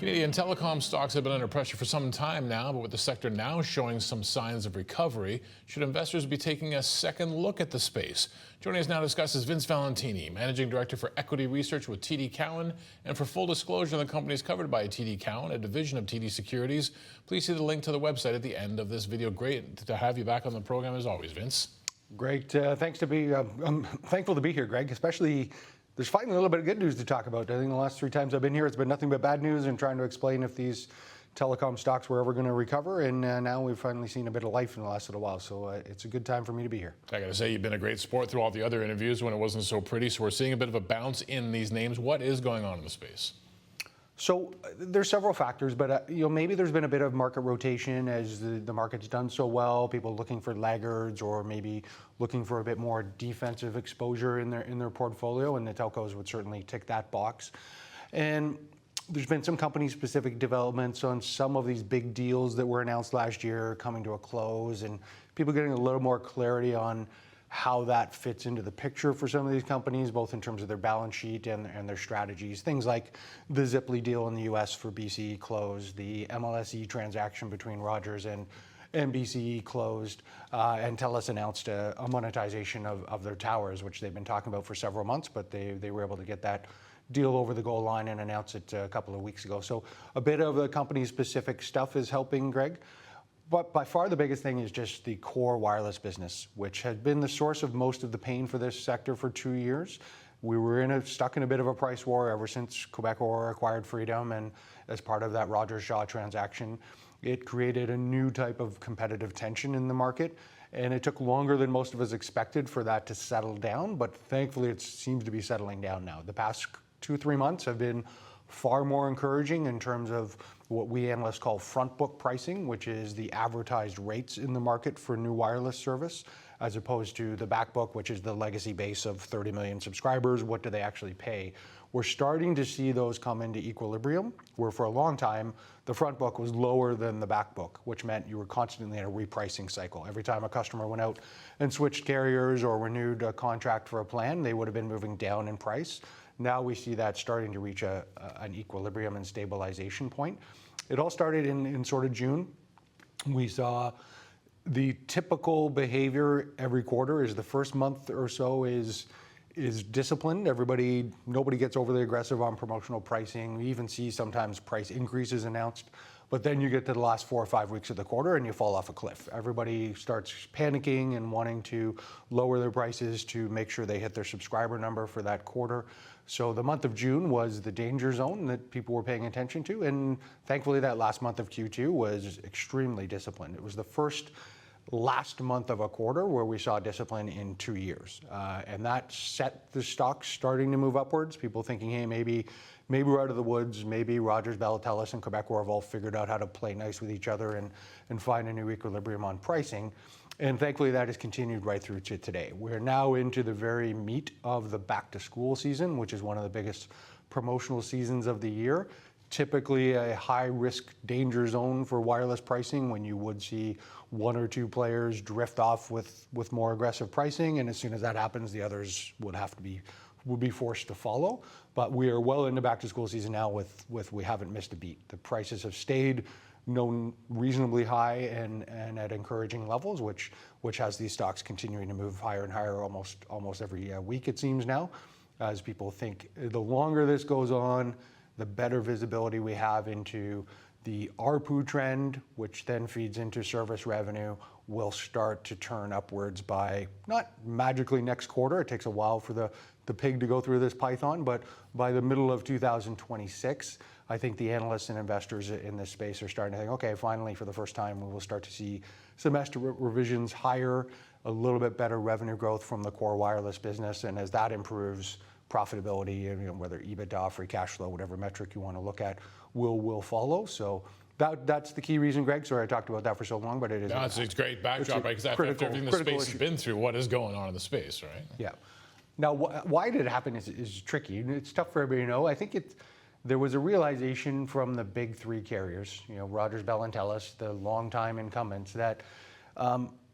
Canadian telecom stocks have been under pressure for some time now, but with the sector now showing some signs of recovery, should investors be taking a second look at the space? Joining us now to discuss is Vince Valentini, Managing Director for Equity Research with TD Cowen. And for full disclosure, the company is covered by TD Cowen, a division of TD Securities. Please see the link to the website at the end of this video. Great to have you back on the program as always, Vince. Great. I'm thankful to be here, Greg, especially there's finally a little bit of good news to talk about. I think the last 3 times I've been here, it's been nothing but bad news and trying to explain if these telecom stocks were ever going to recover. And now we've finally seen a bit of life in the last little while. So it's a good time for me to be here. I got to say, you've been a great sport through all the other interviews when it wasn't so pretty. So we're seeing a bit of a bounce in these names. What is going on in the space? So there's several factors, but maybe there's been a bit of market rotation as the market's done so well. People looking for laggards or maybe looking for a bit more defensive exposure in their portfolio, and the telcos would certainly tick that box. And there's been some company-specific developments on some of these big deals that were announced last year coming to a close, and people getting a little more clarity on how that fits into the picture for some of these companies, both in terms of their balance sheet and their strategies. Things like the Ziply deal in the US for BCE closed, the MLSE transaction between Rogers and BCE closed, and TELUS announced a monetization of their towers, which they've been talking about for several months, but they were able to get that deal over the goal line and announce it a couple of weeks ago. So a bit of the company-specific stuff is helping, Greg. But by far the biggest thing is just the core wireless business, which had been the source of most of the pain for this sector for 2 years. We were stuck in a bit of a price war ever since Quebecor acquired Freedom, and as part of that Rogers-Shaw transaction, it created a new type of competitive tension in the market. And it took longer than most of us expected for that to settle down, but thankfully it seems to be settling down now. The past 2-3 months have been far more encouraging in terms of what we analysts call front book pricing, which is the advertised rates in the market for new wireless service, as opposed to the back book, which is the legacy base of 30 million subscribers. What do they actually pay? We're starting to see those come into equilibrium, where for a long time, the front book was lower than the back book, which meant you were constantly in a repricing cycle. Every time a customer went out and switched carriers or renewed a contract for a plan, they would have been moving down in price. Now we see that starting to reach an equilibrium and stabilization point. It all started in sort of June. We saw the typical behavior every quarter is the first month or so is disciplined. Nobody gets overly aggressive on promotional pricing. We even see sometimes price increases announced. But then you get to the last 4 or 5 weeks of the quarter and you fall off a cliff. Everybody starts panicking and wanting to lower their prices to make sure they hit their subscriber number for that quarter. So the month of June was the danger zone that people were paying attention to. And thankfully that last month of Q2 was extremely disciplined. It was the first last month of a quarter where we saw discipline in 2 years. And that set the stocks starting to move upwards. People thinking, hey, maybe we're out of the woods. Maybe Rogers, Bell, TELUS, and Quebecor have all figured out how to play nice with each other and find a new equilibrium on pricing. And thankfully that has continued right through to today. We're now into the very meat of the back to school season, which is one of the biggest promotional seasons of the year. Typically a high risk danger zone for wireless pricing when you would see 1 or 2 players drift off with more aggressive pricing. And as soon as that happens, the others would be forced to follow. But we are well into back to school season now with we haven't missed a beat. The prices have stayed known reasonably high and at encouraging levels, which has these stocks continuing to move higher and higher almost every week, it seems now, as people think the longer this goes on, the better visibility we have into the ARPU trend, which then feeds into service revenue, will start to turn upwards by not magically next quarter. It takes a while for the pig to go through this python, but by the middle of 2026, I think the analysts and investors in this space are starting to think, okay, finally, for the first time, we will start to see semester revisions higher, a little bit better revenue growth from the core wireless business. And as that improves, profitability, whether EBITDA, free cash flow, whatever metric you want to look at, will follow. So that's the key reason, Greg. Sorry I talked about that for so long, but it is. No, it's a great backdrop, right? Because after everything the space has been through, what is going on in the space, right? Yeah. Now, why did it happen is tricky. It's tough for everybody to know. I think there was a realization from the big 3 carriers, Rogers, Bell, and TELUS, the longtime incumbents, that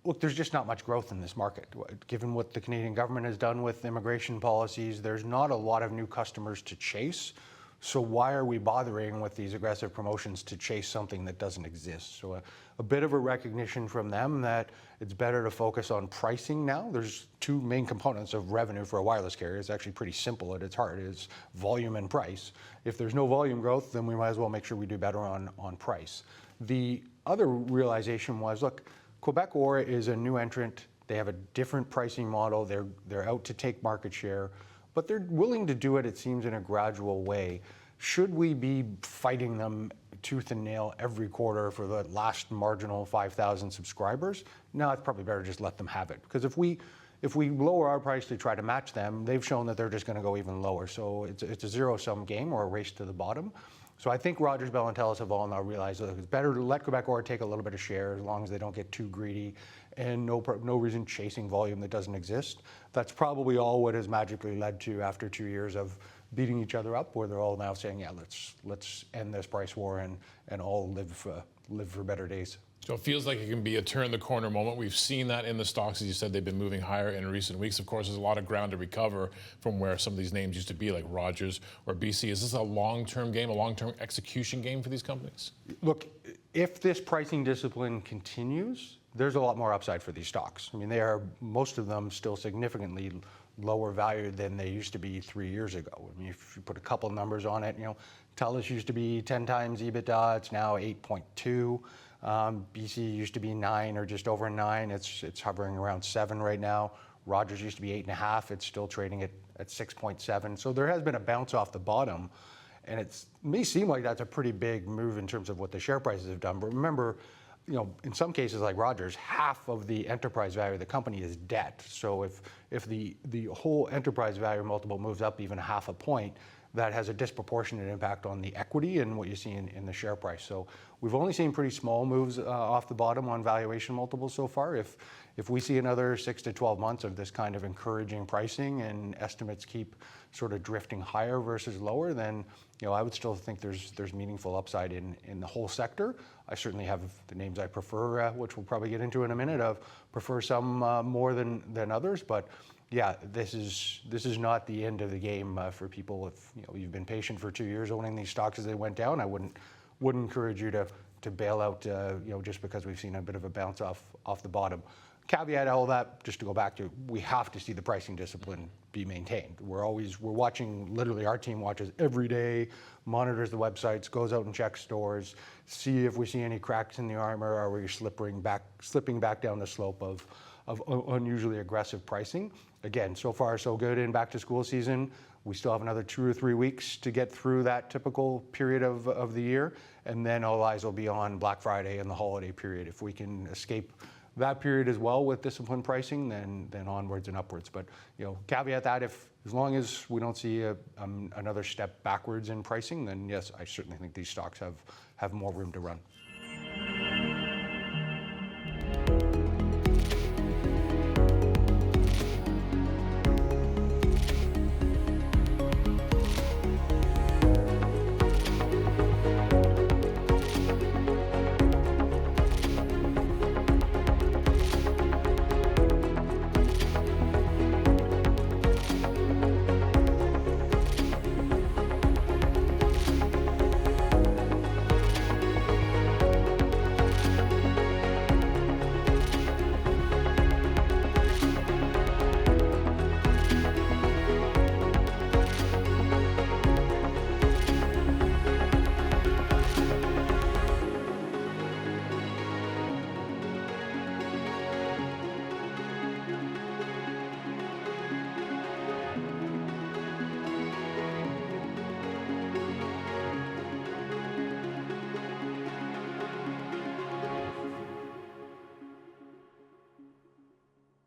look, there's just not much growth in this market. Given what the Canadian government has done with immigration policies, there's not a lot of new customers to chase So why are we bothering with these aggressive promotions to chase something that doesn't exist? So a bit of a recognition from them that it's better to focus on pricing now. There's two main components of revenue for a wireless carrier. It's actually pretty simple at its heart. It's volume and price. If there's no volume growth, then we might as well make sure we do better on price. The other realization was, look, Quebecor is a new entrant. They have a different pricing model. They're out to take market share, but they're willing to do it, it seems, in a gradual way. Should we be fighting them tooth and nail every quarter for the last marginal 5,000 subscribers? No, it's probably better just let them have it. Because if we lower our price to try to match them, they've shown that they're just going to go even lower. So it's a zero-sum game or a race to the bottom. So I think Rogers, Bell, and Telus have all now realized that it's better to let Quebecor take a little bit of share as long as they don't get too greedy and no reason chasing volume that doesn't exist. That's probably all what has magically led to, after 2 years of beating each other up, where they're all now saying, yeah, let's end this price war and all live for better days. So it feels like it can be a turn the corner moment. We've seen that in the stocks. As you said, they've been moving higher in recent weeks. Of course, there's a lot of ground to recover from where some of these names used to be, like Rogers or BC. Is this a long-term game, a long-term execution game for these companies? Look, if this pricing discipline continues, there's a lot more upside for these stocks. I mean, they are, most of them, still significantly lower value than they used to be 3 years ago. I mean, if you put a couple numbers on it, TELUS used to be 10 times EBITDA. It's now 8.2. BC used to be 9 or just over 9. It's hovering around 7 right now. Rogers used to be 8.5. It's still trading at 6.7. So there has been a bounce off the bottom, and it may seem like that's a pretty big move in terms of what the share prices have done. But remember, in some cases like Rogers, half of the enterprise value of the company is debt. So if the whole enterprise value multiple moves up even half a point, that has a disproportionate impact on the equity and what you see in the share price. So we've only seen pretty small moves off the bottom on valuation multiples so far. If we see another 6 to 12 months of this kind of encouraging pricing and estimates keep sort of drifting higher versus lower, then I would still think there's meaningful upside in the whole sector. I certainly have the names I prefer, which we'll probably get into in a minute. Prefer some more than others, but yeah, this is not the end of the game for people. If you've been patient for 2 years owning these stocks as they went down, I wouldn't encourage you to bail out just because we've seen a bit of a bounce off the bottom. Caveat all that, just to go back to, we have to see the pricing discipline be maintained. We're watching, literally our team watches every day, monitors the websites, goes out and checks stores, see if we see any cracks in the armor. Are we slipping back down the slope of unusually aggressive pricing? Again, so far so good in back to school season. We still have another 2 or 3 weeks to get through that typical period of the year, and then all eyes will be on Black Friday and the holiday period. If we can escape that period as well with disciplined pricing, then onwards and upwards. But caveat that, as long as we don't see another step backwards in pricing, then yes, I certainly think these stocks have more room to run.